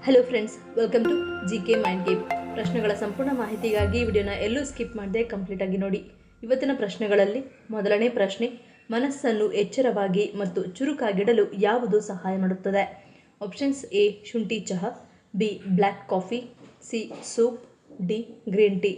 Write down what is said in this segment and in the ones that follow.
Hello friends, welcome to GK mind game. ಪ್ರಶ್ನೆಗಳ ಸಂಪೂರ್ಣ ಮಾಹಿತಿಗಾಗಿ ವಿಡಿಯೋನ ಎಲ್ಲೂ ಸ್ಕಿಪ್ ಮಾಡದೆ ಕಂಪ್ಲೀಟ್ ಆಗಿ ನೋಡಿ. ಇವತ್ತಿನ ಪ್ರಶ್ನೆಗಳಲ್ಲಿ ಮೊದಲನೇ ಪ್ರಶ್ನೆ, ಮನಸ್ಸನ್ನು ಎಚ್ಚರವಾಗಿ ಮತ್ತು ಚುರುಕಾಗಿಡಲು ಯಾವುದು ಸಹಾಯ ಮಾಡುತ್ತದೆ? ಆಪ್ಷನ್ಸ್: ಎ ಶುಂಠಿ ಚಹಾ, B black coffee, C soup, D green tea.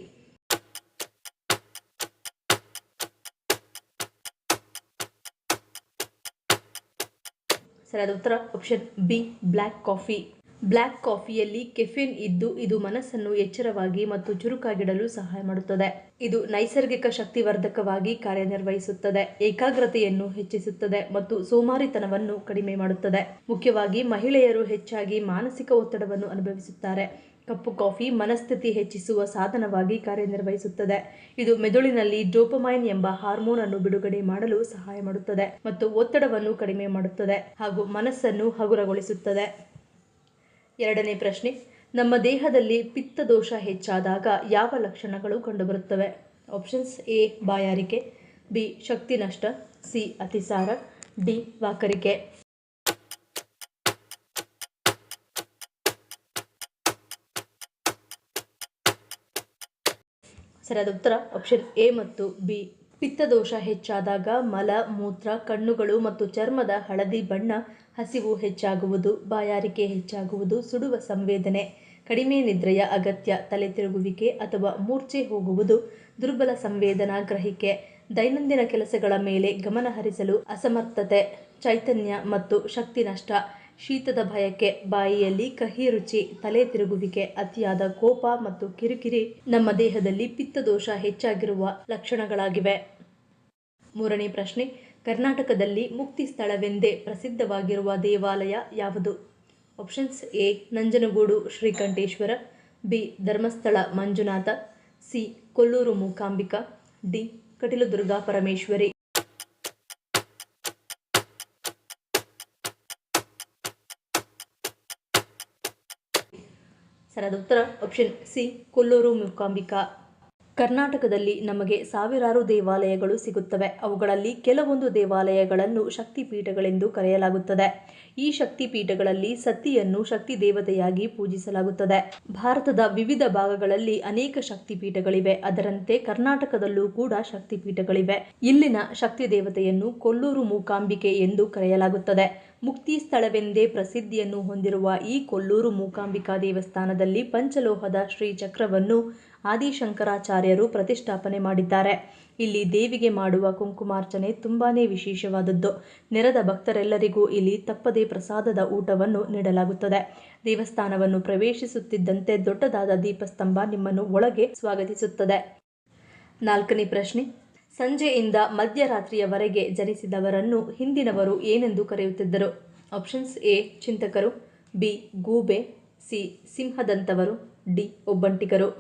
ಸರಿಯಾದ ಉತ್ತರ option B black coffee. Black ಕಾಫಿಯಲ್ಲಿ ಕೆಫಿನ್ ಇದ್ದು ಇದು ಮನಸ್ಸನ್ನು ಎಚ್ಚರವಾಗಿ ಮತ್ತು ಚುರುಕಾಗಿಡಲು ಸಹಾಯ ಮಾಡುತ್ತದೆ. ಇದು ನೈಸರ್ಗಿಕ ಶಕ್ತಿವರ್ಧಕವಾಗಿ ಕಾರ್ಯನಿರ್ವಹಿಸುತ್ತದೆ, ಏಕಾಗ್ರತೆಯನ್ನು ಹೆಚ್ಚಿಸುತ್ತದೆ ಮತ್ತು ಸೋಮಾರಿತನವನ್ನು ಕಡಿಮೆ ಮಾಡುತ್ತದೆ. ಮುಖ್ಯವಾಗಿ ಮಹಿಳೆಯರು ಹೆಚ್ಚಾಗಿ ಮಾನಸಿಕ ಒತ್ತಡವನ್ನು ಅನುಭವಿಸುತ್ತಾರೆ. ಕಪ್ಪು ಕಾಫಿ ಮನಸ್ಥಿತಿ ಹೆಚ್ಚಿಸುವ ಸಾಧನವಾಗಿ ಕಾರ್ಯನಿರ್ವಹಿಸುತ್ತದೆ. ಇದು ಮೆದುಳಿನಲ್ಲಿ ಡೋಪಮೈನ್ ಎಂಬ ಹಾರ್ಮೋನ್ ಅನ್ನು ಬಿಡುಗಡೆ ಮಾಡಲು ಸಹಾಯ ಮಾಡುತ್ತದೆ ಮತ್ತು ಒತ್ತಡವನ್ನು ಕಡಿಮೆ ಮಾಡುತ್ತದೆ ಹಾಗೂ ಮನಸ್ಸನ್ನು ಹಗುರಗೊಳಿಸುತ್ತದೆ. ಎರಡನೇ ಪ್ರಶ್ನೆ, ನಮ್ಮ ದೇಹದಲ್ಲಿ ಪಿತ್ತದೋಷ ಹೆಚ್ಚಾದಾಗ ಯಾವ ಲಕ್ಷಣಗಳು ಕಂಡುಬರುತ್ತವೆ? ಆಪ್ಷನ್ಸ್: ಎ ಬಾಯಾರಿಕೆ, ಬಿ ಶಕ್ತಿ ನಷ್ಟ, ಸಿ ಅತಿಸಾರ, ಡಿ ವಾಕರಿಕೆ. ಸರಿಯಾದ ಉತ್ತರ ಆಪ್ಷನ್ ಎ ಮತ್ತು ಬಿ. ಪಿತ್ತದೋಷ ಹೆಚ್ಚಾದಾಗ ಮಲ, ಮೂತ್ರ, ಕಣ್ಣುಗಳು ಮತ್ತು ಚರ್ಮದ ಹಳದಿ ಬಣ್ಣ, ಹಸಿವು ಹೆಚ್ಚಾಗುವುದು, ಬಾಯಾರಿಕೆ ಹೆಚ್ಚಾಗುವುದು, ಸುಡುವ ಸಂವೇದನೆ, ಕಡಿಮೆ ನಿದ್ರೆಯ ಅಗತ್ಯ, ತಲೆ ತಿರುಗುವಿಕೆ ಅಥವಾ ಮೂರ್ಛೆ ಹೋಗುವುದು, ದುರ್ಬಲ ಸಂವೇದನಾ ಗ್ರಹಿಕೆ, ದೈನಂದಿನ ಕೆಲಸಗಳ ಮೇಲೆ ಗಮನ ಹರಿಸಲು ಅಸಮರ್ಥತೆ, ಚೈತನ್ಯ ಮತ್ತು ಶಕ್ತಿ ನಷ್ಟ, ಶೀತದ ಭಯಕ್ಕೆ, ಬಾಯಿಯಲ್ಲಿ ಕಹಿ ರುಚಿ, ತಲೆ ತಿರುಗುವಿಕೆ, ಅತಿಯಾದ ಕೋಪ ಮತ್ತು ಕಿರಿಕಿರಿ ನಮ್ಮ ದೇಹದಲ್ಲಿ ಪಿತ್ತದೋಷ ಹೆಚ್ಚಾಗಿರುವ ಲಕ್ಷಣಗಳಾಗಿವೆ. ಮೂರನೇ ಪ್ರಶ್ನೆ, ಕರ್ನಾಟಕದಲ್ಲಿ ಮುಕ್ತಿ ಸ್ಥಳವೆಂದೇ ಪ್ರಸಿದ್ಧವಾಗಿರುವ ದೇವಾಲಯ ಯಾವುದು? Options: A Nanjangud Srikanteshwara, B Dharmasthala Manjunatha, C Kollur Mookambika, D Kateel Durga Parameshwari. ಸರಿಯಾದ ಉತ್ತರ ಆಪ್ಷನ್ ಸಿ ಕೊಲ್ಲೂರು ಮೂಕಾಂಬಿಕಾ. ಕರ್ನಾಟಕದಲ್ಲಿ ನಮಗೆ ಸಾವಿರಾರು ದೇವಾಲಯಗಳು ಸಿಗುತ್ತವೆ. ಅವುಗಳಲ್ಲಿ ಕೆಲವೊಂದು ದೇವಾಲಯಗಳನ್ನು ಶಕ್ತಿಪೀಠಗಳೆಂದು ಕರೆಯಲಾಗುತ್ತದೆ. ಈ ಶಕ್ತಿಪೀಠಗಳಲ್ಲಿ ಸತಿಯನ್ನು ಶಕ್ತಿ ದೇವತೆಯಾಗಿ ಪೂಜಿಸಲಾಗುತ್ತದೆ. ಭಾರತದ ವಿವಿಧ ಭಾಗಗಳಲ್ಲಿ ಅನೇಕ ಶಕ್ತಿಪೀಠಗಳಿವೆ. ಅದರಂತೆ ಕರ್ನಾಟಕದಲ್ಲೂ ಕೂಡ ಶಕ್ತಿಪೀಠಗಳಿವೆ. ಇಲ್ಲಿನ ಶಕ್ತಿ ದೇವತೆಯನ್ನು ಕೊಲ್ಲೂರು ಮೂಕಾಂಬಿಕೆ ಎಂದು ಕರೆಯಲಾಗುತ್ತದೆ. ಮುಕ್ತಿ ಸ್ಥಳವೆಂದೇ ಪ್ರಸಿದ್ಧಿಯನ್ನು ಹೊಂದಿರುವ ಈ ಕೊಲ್ಲೂರು ಮೂಕಾಂಬಿಕಾ ದೇವಸ್ಥಾನದಲ್ಲಿ ಪಂಚಲೋಹದ ಶ್ರೀಚಕ್ರವನ್ನು ಆದಿಶಂಕರಾಚಾರ್ಯರು ಪ್ರತಿಷ್ಠಾಪನೆ ಮಾಡಿದ್ದಾರೆ. ಇಲ್ಲಿ ದೇವಿಗೆ ಮಾಡುವ ಕುಂಕುಮಾರ್ಚನೆ ತುಂಬಾನೇ ವಿಶೇಷವಾದದ್ದು. ನೆರೆದ ಭಕ್ತರೆಲ್ಲರಿಗೂ ಇಲ್ಲಿ ತಪ್ಪದೇ ಪ್ರಸಾದದ ಊಟವನ್ನು ನೀಡಲಾಗುತ್ತದೆ. ದೇವಸ್ಥಾನವನ್ನು ಪ್ರವೇಶಿಸುತ್ತಿದ್ದಂತೆ ದೊಡ್ಡದಾದ ದೀಪಸ್ತಂಭ ನಿಮ್ಮನ್ನು ಒಳಗೆ ಸ್ವಾಗತಿಸುತ್ತದೆ. ನಾಲ್ಕನೇ ಪ್ರಶ್ನೆ, ಸಂಜೆಯಿಂದ ಮಧ್ಯರಾತ್ರಿಯವರೆಗೆ ಜನಿಸಿದವರನ್ನು ಹಿಂದಿನವರು ಏನೆಂದು ಕರೆಯುತ್ತಿದ್ದರು? ಆಪ್ಷನ್ಸ್: ಎ ಚಿಂತಕರು, ಬಿ ಗೂಬೆ, ಸಿ ಸಿಂಹದಂತವರು, ಡಿ ಒಬ್ಬಂಟಿಗರು.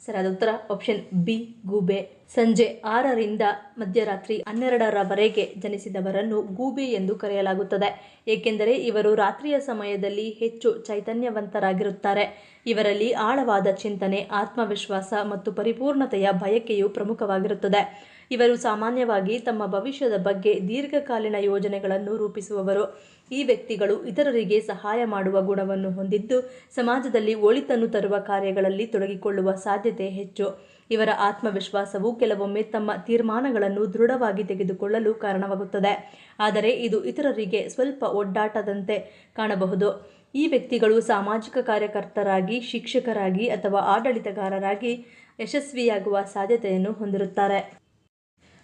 ಸರಿಯಾದ ಉತ್ತರ ಆಪ್ಷನ್ ಬಿ ಗೂಬೆ. ಸಂಜೆ 6ರಿಂದ ಮಧ್ಯರಾತ್ರಿ 12ರವರೆಗೆ ಜನಿಸಿದವರನ್ನು ಗೂಬೆ ಎಂದು ಕರೆಯಲಾಗುತ್ತದೆ. ಏಕೆಂದರೆ ಇವರು ರಾತ್ರಿಯ ಸಮಯದಲ್ಲಿ ಹೆಚ್ಚು ಚೈತನ್ಯವಂತರಾಗಿರುತ್ತಾರೆ. ಇವರಲ್ಲಿ ಆಳವಾದ ಚಿಂತನೆ, ಆತ್ಮವಿಶ್ವಾಸ ಮತ್ತು ಪರಿಪೂರ್ಣತೆಯ ಬಯಕೆಯು ಪ್ರಮುಖವಾಗಿರುತ್ತದೆ. ಇವರು ಸಾಮಾನ್ಯವಾಗಿ ತಮ್ಮ ಭವಿಷ್ಯದ ಬಗ್ಗೆ ದೀರ್ಘಕಾಲೀನ ಯೋಜನೆಗಳನ್ನು ರೂಪಿಸುವವರು. ಈ ವ್ಯಕ್ತಿಗಳು ಇತರರಿಗೆ ಸಹಾಯ ಮಾಡುವ ಗುಣವನ್ನು ಹೊಂದಿದ್ದು ಸಮಾಜದಲ್ಲಿ ಒಳಿತನ್ನು ತರುವ ಕಾರ್ಯಗಳಲ್ಲಿ ತೊಡಗಿಕೊಳ್ಳುವ ಸಾಧ್ಯತೆ ಹೆಚ್ಚು. ಇವರ ಆತ್ಮವಿಶ್ವಾಸವು ಕೆಲವೊಮ್ಮೆ ತಮ್ಮ ತೀರ್ಮಾನಗಳನ್ನು ದೃಢವಾಗಿ ತೆಗೆದುಕೊಳ್ಳಲು ಕಾರಣವಾಗುತ್ತದೆ. ಆದರೆ ಇದು ಇತರರಿಗೆ ಸ್ವಲ್ಪ ಒಡ್ಡಾಟದಂತೆ ಕಾಣಬಹುದು. ಈ ವ್ಯಕ್ತಿಗಳು ಸಾಮಾಜಿಕ ಕಾರ್ಯಕರ್ತರಾಗಿ, ಶಿಕ್ಷಕರಾಗಿ ಅಥವಾ ಆಡಳಿತಗಾರರಾಗಿ ಯಶಸ್ವಿಯಾಗುವ ಸಾಧ್ಯತೆಯನ್ನು ಹೊಂದಿರುತ್ತಾರೆ.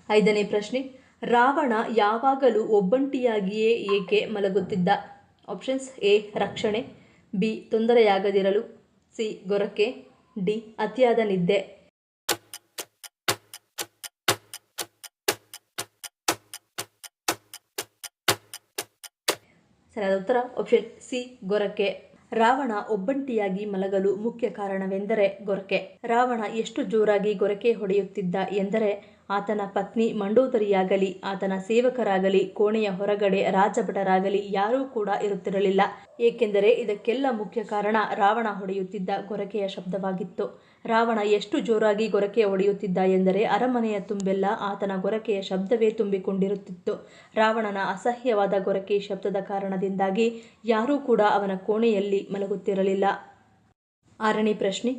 ಐದನೇ ಪ್ರಶ್ನೆ, ರಾವಣ ಯಾವಾಗಲೂ ಒಬ್ಬಂಟಿಯಾಗಿಯೇ ಏಕೆ ಮಲಗುತ್ತಿದ್ದ? ಆಪ್ಷನ್ಸ್: ಎ ರಕ್ಷಣೆ, ಬಿ ತೊಂದರೆಯಾಗದಿರಲು, ಸಿ ಗೊರಕೆ, ಡಿ ಅತಿಯಾದ ನಿದ್ದೆ. ಸರಿಯಾದ ಉತ್ತರ ಆಪ್ಷನ್ ಸಿ ಗೊರಕೆ. ರಾವಣ ಒಬ್ಬಂಟಿಯಾಗಿ ಮಲಗಲು ಮುಖ್ಯ ಕಾರಣವೆಂದರೆ ಗೊರಕೆ. ರಾವಣ ಎಷ್ಟು ಜೋರಾಗಿ ಗೊರಕೆ ಹೊಡೆಯುತ್ತಿದ್ದ ಎಂದರೆ ಆತನ ಪತ್ನಿ ಮಂಡೋದರಿಯಾಗಲಿ, ಆತನ ಸೇವಕರಾಗಲಿ, ಕೋಣೆಯ ಹೊರಗಡೆ ರಾಜಭಟರಾಗಲಿ ಯಾರೂ ಕೂಡ ಇರುತ್ತಿರಲಿಲ್ಲ. ಏಕೆಂದರೆ ಇದಕ್ಕೆಲ್ಲ ಮುಖ್ಯ ಕಾರಣ ರಾವಣ ಹೊಡೆಯುತ್ತಿದ್ದ ಗೊರಕೆಯ ಶಬ್ದವಾಗಿತ್ತು. ರಾವಣ ಎಷ್ಟು ಜೋರಾಗಿ ಗೊರಕೆ ಹೊಡೆಯುತ್ತಿದ್ದ ಎಂದರೆ ಅರಮನೆಯ ತುಂಬೆಲ್ಲ ಆತನ ಗೊರಕೆಯ ಶಬ್ದವೇ ತುಂಬಿಕೊಂಡಿರುತ್ತಿತ್ತು. ರಾವಣನ ಅಸಹ್ಯವಾದ ಗೊರಕೆ ಶಬ್ದದ ಕಾರಣದಿಂದಾಗಿ ಯಾರೂ ಕೂಡ ಅವನ ಕೋಣೆಯಲ್ಲಿ ಮಲಗುತ್ತಿರಲಿಲ್ಲ. 6ನೇ ಪ್ರಶ್ನೆ,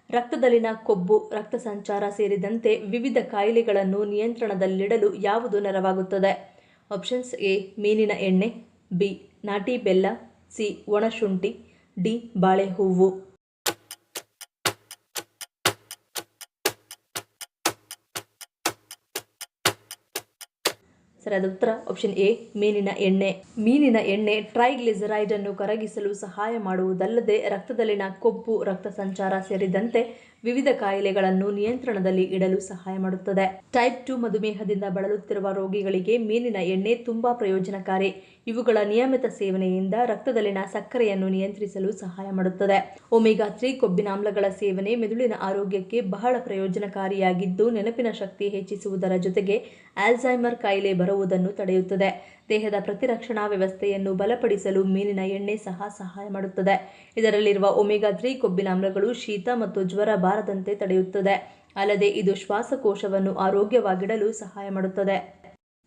ರಕ್ತದಲ್ಲಿನ ಕೊಬ್ಬು, ರಕ್ತ ಸಂಚಾರ ಸೇರಿದಂತೆ ವಿವಿಧ ಕಾಯಿಲೆಗಳನ್ನು ನಿಯಂತ್ರಣದಲ್ಲಿಡಲು ಯಾವುದು ನೆರವಾಗುತ್ತದೆ? ಆಪ್ಷನ್ಸ್: ಎ ಮೀನಿನ ಎಣ್ಣೆ, ಬಿ ನಾಟಿ ಬೆಲ್ಲ, ಸಿ ಒಣಶುಂಠಿ, ಡಿ ಬಾಳೆಹೂವು. ಸರಿಯಾದ ಉತ್ತರ ಆಪ್ಷನ್ ಎ ಮೀನಿನ ಎಣ್ಣೆ. ಮೀನಿನ ಎಣ್ಣೆ ಟ್ರೈಗ್ಲಿಸರೈಡ್ ಅನ್ನು ಕರಗಿಸಲು ಸಹಾಯ ಮಾಡುವುದಲ್ಲದೆ ರಕ್ತದಲ್ಲಿನ ಕೊಬ್ಬು, ರಕ್ತ ಸಂಚಾರ ಸೇರಿದಂತೆ ವಿವಿಧ ಕಾಯಿಲೆಗಳನ್ನು ನಿಯಂತ್ರಣದಲ್ಲಿ ಇಡಲು ಸಹಾಯ ಮಾಡುತ್ತದೆ. ಟೈಪ್ 2 ಮಧುಮೇಹದಿಂದ ಬಳಲುತ್ತಿರುವ ರೋಗಿಗಳಿಗೆ ಮೀನಿನ ಎಣ್ಣೆ ತುಂಬಾ ಪ್ರಯೋಜನಕಾರಿ. ಇವುಗಳ ನಿಯಮಿತ ಸೇವನೆಯಿಂದ ರಕ್ತದಲ್ಲಿನ ಸಕ್ಕರೆಯನ್ನು ನಿಯಂತ್ರಿಸಲು ಸಹಾಯ ಮಾಡುತ್ತದೆ. ಒಮೆಗಾ 3 ಕೊಬ್ಬಿನಾಮ್ಲಗಳ ಸೇವನೆ ಮೆದುಳಿನ ಆರೋಗ್ಯಕ್ಕೆ ಬಹಳ ಪ್ರಯೋಜನಕಾರಿಯಾಗಿದ್ದು ನೆನಪಿನ ಶಕ್ತಿ ಹೆಚ್ಚಿಸುವುದರ ಜೊತೆಗೆ ಆಲ್ಝೈಮರ್ ಕಾಯಿಲೆ ಬರುವುದನ್ನು ತಡೆಯುತ್ತದೆ. ದೇಹದ ಪ್ರತಿರಕ್ಷಣಾ ವ್ಯವಸ್ಥೆಯನ್ನು ಬಲಪಡಿಸಲು ಮೀನಿನ ಎಣ್ಣೆ ಸಹ ಸಹಾಯ ಮಾಡುತ್ತದೆ. ಇದರಲ್ಲಿರುವ ಒಮೆಗಾ 3 ಕೊಬ್ಬಿನಾಮ್ಲಗಳು ಶೀತ ಮತ್ತು ಜ್ವರ ಬಾರದಂತೆ ತಡೆಯುತ್ತದೆ. ಅಲ್ಲದೆ ಇದು ಶ್ವಾಸಕೋಶವನ್ನು ಆರೋಗ್ಯವಾಗಿಡಲು ಸಹಾಯ ಮಾಡುತ್ತದೆ.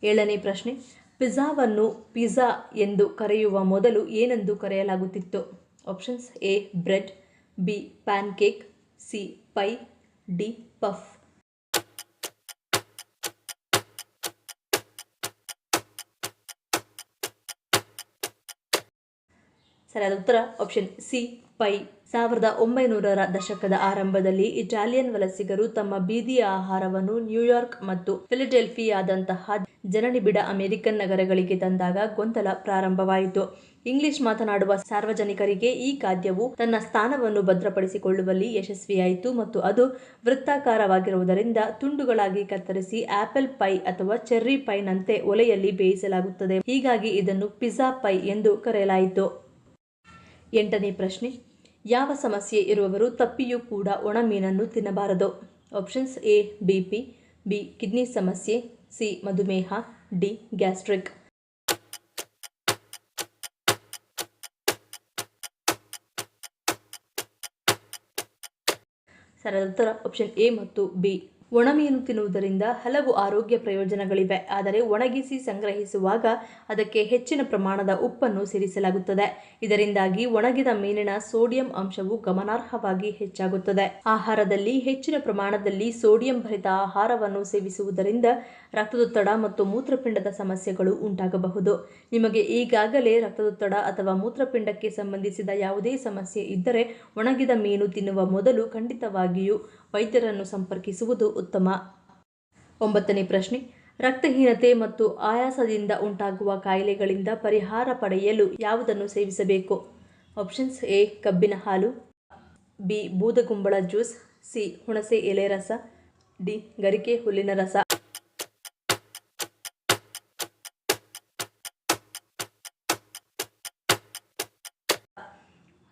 7ನೇ ಪ್ರಶ್ನೆ, ಪಿಜ್ಜಾವನ್ನು ಪಿಜ್ಜಾ ಎಂದು ಕರೆಯುವ ಮೊದಲು ಏನೆಂದು ಕರೆಯಲಾಗುತ್ತಿತ್ತು? Options: A bread, B pancake, C pie, D puff. ಸರಿಯಾದ ಉತ್ತರ ಆಪ್ಷನ್ ಸಿ ಪೈ. 1900ರ ದಶಕದ ಆರಂಭದಲ್ಲಿ ಇಟಾಲಿಯನ್ ವಲಸಿಗರು ತಮ್ಮ ಬೀದಿಯ ಆಹಾರವನ್ನು ನ್ಯೂಯಾರ್ಕ್ ಮತ್ತು ಫಿಲಡೆಲ್ಫಿಯಾದಂತಹ ಜನನಿಬಿಡ ಅಮೆರಿಕನ್ ನಗರಗಳಿಗೆ ತಂದಾಗ ಗೊಂದಲ ಪ್ರಾರಂಭವಾಯಿತು. ಇಂಗ್ಲಿಷ್ ಮಾತನಾಡುವ ಸಾರ್ವಜನಿಕರಿಗೆ ಈ ಖಾದ್ಯವು ತನ್ನ ಸ್ಥಾನವನ್ನು ಭದ್ರಪಡಿಸಿಕೊಳ್ಳುವಲ್ಲಿ ಯಶಸ್ವಿಯಾಯಿತು ಮತ್ತು ಅದು ವೃತ್ತಾಕಾರವಾಗಿರುವುದರಿಂದ ತುಂಡುಗಳಾಗಿ ಕತ್ತರಿಸಿ ಆಪಲ್ ಪೈ ಅಥವಾ ಚೆರ್ರಿ ಪೈನಂತೆ ಒಲೆಯಲ್ಲಿ ಬೇಯಿಸಲಾಗುತ್ತದೆ. ಹೀಗಾಗಿ ಇದನ್ನು ಪಿಜ್ಜಾ ಪೈ ಎಂದು ಕರೆಯಲಾಯಿತು. 8ನೇ ಪ್ರಶ್ನೆ, ಯಾವ ಸಮಸ್ಯೆ ಇರುವವರು ತಪ್ಪಿಯೂ ಕೂಡ ಒಣ ಮೀನನ್ನು ತಿನ್ನಬಾರದು? Options: A BP, B kidney ಸಮಸ್ಯೆ, ಸಿ ಮಧುಮೇಹ, ಡಿ ಗ್ಯಾಸ್ಟ್ರಿಕ್. ಸರಿಯಾದ ಉತ್ತರ ಆಪ್ಷನ್ ಎ ಮತ್ತು ಬಿ. ಒಣಮೀನು ತಿನ್ನುವುದರಿಂದ ಹಲವು ಆರೋಗ್ಯ ಪ್ರಯೋಜನಗಳಿವೆ. ಆದರೆ ಒಣಗಿಸಿ ಸಂಗ್ರಹಿಸುವಾಗ ಅದಕ್ಕೆ ಹೆಚ್ಚಿನ ಪ್ರಮಾಣದ ಉಪ್ಪನ್ನು ಸೇರಿಸಲಾಗುತ್ತದೆ. ಇದರಿಂದಾಗಿ ಒಣಗಿದ ಮೀನಿನ ಸೋಡಿಯಂ ಅಂಶವು ಗಮನಾರ್ಹವಾಗಿ ಹೆಚ್ಚಾಗುತ್ತದೆ. ಆಹಾರದಲ್ಲಿ ಹೆಚ್ಚಿನ ಪ್ರಮಾಣದಲ್ಲಿ ಸೋಡಿಯಂ ಭರಿತ ಆಹಾರವನ್ನು ಸೇವಿಸುವುದರಿಂದ ರಕ್ತದೊತ್ತಡ ಮತ್ತು ಮೂತ್ರಪಿಂಡದ ಸಮಸ್ಯೆಗಳು ಉಂಟಾಗಬಹುದು. ನಿಮಗೆ ಈಗಾಗಲೇ ರಕ್ತದೊತ್ತಡ ಅಥವಾ ಮೂತ್ರಪಿಂಡಕ್ಕೆ ಸಂಬಂಧಿಸಿದ ಯಾವುದೇ ಸಮಸ್ಯೆ ಇದ್ದರೆ ಒಣಗಿದ ಮೀನು ತಿನ್ನುವ ಮೊದಲು ಖಂಡಿತವಾಗಿಯೂ ವೈದ್ಯರನ್ನು ಸಂಪರ್ಕಿಸುವುದು ಉತ್ತಮ. 9ನೇ ಪ್ರಶ್ನೆ, ರಕ್ತಹೀನತೆ ಮತ್ತು ಆಯಾಸದಿಂದ ಉಂಟಾಗುವ ಕಾಯಿಲೆಗಳಿಂದ ಪರಿಹಾರ ಪಡೆಯಲು ಯಾವುದನ್ನು ಸೇವಿಸಬೇಕು? ಆಪ್ಷನ್ಸ್: ಎ ಕಬ್ಬಿನ ಹಾಲು, ಬಿ ಬೂದಗುಂಬಳ ಜ್ಯೂಸ್, ಸಿ ಹುಣಸೆ ಎಲೆ ರಸ, ಡಿ ಗರಿಕೆ ಹುಲ್ಲಿನ ರಸ.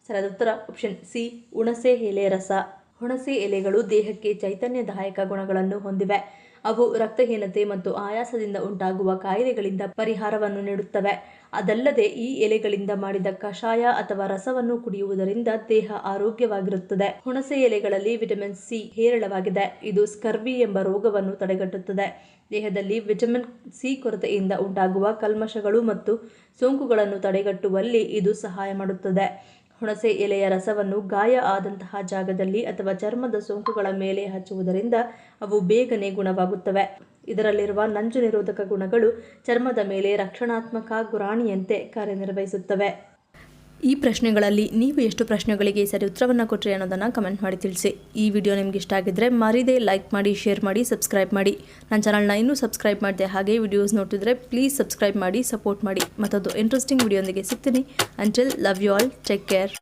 ಸರಿಯಾದ ಉತ್ತರ ಆಪ್ಷನ್ ಸಿ ಹುಣಸೆ ಎಲೆ ರಸ. ಹುಣಸೆ ಎಲೆಗಳು ದೇಹಕ್ಕೆ ಚೈತನ್ಯದಾಯಕ ಗುಣಗಳನ್ನು ಹೊಂದಿವೆ. ಅವು ರಕ್ತಹೀನತೆ ಮತ್ತು ಆಯಾಸದಿಂದ ಉಂಟಾಗುವ ಕಾಯಿಲೆಗಳಿಂದ ಪರಿಹಾರವನ್ನು ನೀಡುತ್ತವೆ. ಅದಲ್ಲದೆ ಈ ಎಲೆಗಳಿಂದ ಮಾಡಿದ ಕಷಾಯ ಅಥವಾ ರಸವನ್ನು ಕುಡಿಯುವುದರಿಂದ ದೇಹ ಆರೋಗ್ಯವಾಗಿರುತ್ತದೆ. ಹುಣಸೆ ಎಲೆಗಳಲ್ಲಿ ವಿಟಮಿನ್ ಸಿ ಹೇರಳವಾಗಿದೆ. ಇದು ಸ್ಕರ್ವಿ ಎಂಬ ರೋಗವನ್ನು ತಡೆಗಟ್ಟುತ್ತದೆ. ದೇಹದಲ್ಲಿ ವಿಟಮಿನ್ ಸಿ ಕೊರತೆಯಿಂದ ಉಂಟಾಗುವ ಕಲ್ಮಶಗಳು ಮತ್ತು ಸೋಂಕುಗಳನ್ನು ತಡೆಗಟ್ಟುವಲ್ಲಿ ಇದು ಸಹಾಯ ಮಾಡುತ್ತದೆ. ಹುಣಸೆ ಎಲೆಯ ರಸವನ್ನು ಗಾಯ ಆದಂತಹ ಜಾಗದಲ್ಲಿ ಅಥವಾ ಚರ್ಮದ ಸೋಂಕುಗಳ ಮೇಲೆ ಹಚ್ಚುವುದರಿಂದ ಅವು ಬೇಗನೆ ಗುಣವಾಗುತ್ತವೆ. ಇದರಲ್ಲಿರುವ ನಂಜು ನಿರೋಧಕ ಗುಣಗಳು ಚರ್ಮದ ಮೇಲೆ ರಕ್ಷಣಾತ್ಮಕ ಗುರಾಣಿಯಂತೆ ಕಾರ್ಯನಿರ್ವಹಿಸುತ್ತವೆ. ಈ ಪ್ರಶ್ನೆಗಳಲ್ಲಿ ನೀವು ಎಷ್ಟು ಪ್ರಶ್ನೆಗಳಿಗೆ ಸರಿ ಉತ್ತರವನ್ನು ಕೊಟ್ಟರೆ ಅನ್ನೋದನ್ನು ಕಮೆಂಟ್ ಮಾಡಿ ತಿಳಿಸಿ. ಈ ವಿಡಿಯೋ ನಿಮ್ಗೆ ಇಷ್ಟ ಆಗಿದ್ದರೆ ಮರೀದೆ ಲೈಕ್ ಮಾಡಿ, ಶೇರ್ ಮಾಡಿ, ಸಬ್ಸ್ಕ್ರೈಬ್ ಮಾಡಿ. ನನ್ನ ಚಾನಲ್ನ ಇನ್ನೂ ಸಬ್ಸ್ಕ್ರೈಬ್ ಮಾಡಿದೆ ಹಾಗೆ ವಿಡಿಯೋಸ್ ನೋಡ್ತಿದ್ರೆ ಪ್ಲೀಸ್ ಸಬ್ಸ್ಕ್ರೈಬ್ ಮಾಡಿ, ಸಪೋರ್ಟ್ ಮಾಡಿ. ಮತ್ತೊಂದು ಇಂಟ್ರೆಸ್ಟಿಂಗ್ ವಿಡಿಯೋಂದಿಗೆ ಸಿಗ್ತೀನಿ. Until love you all, take care.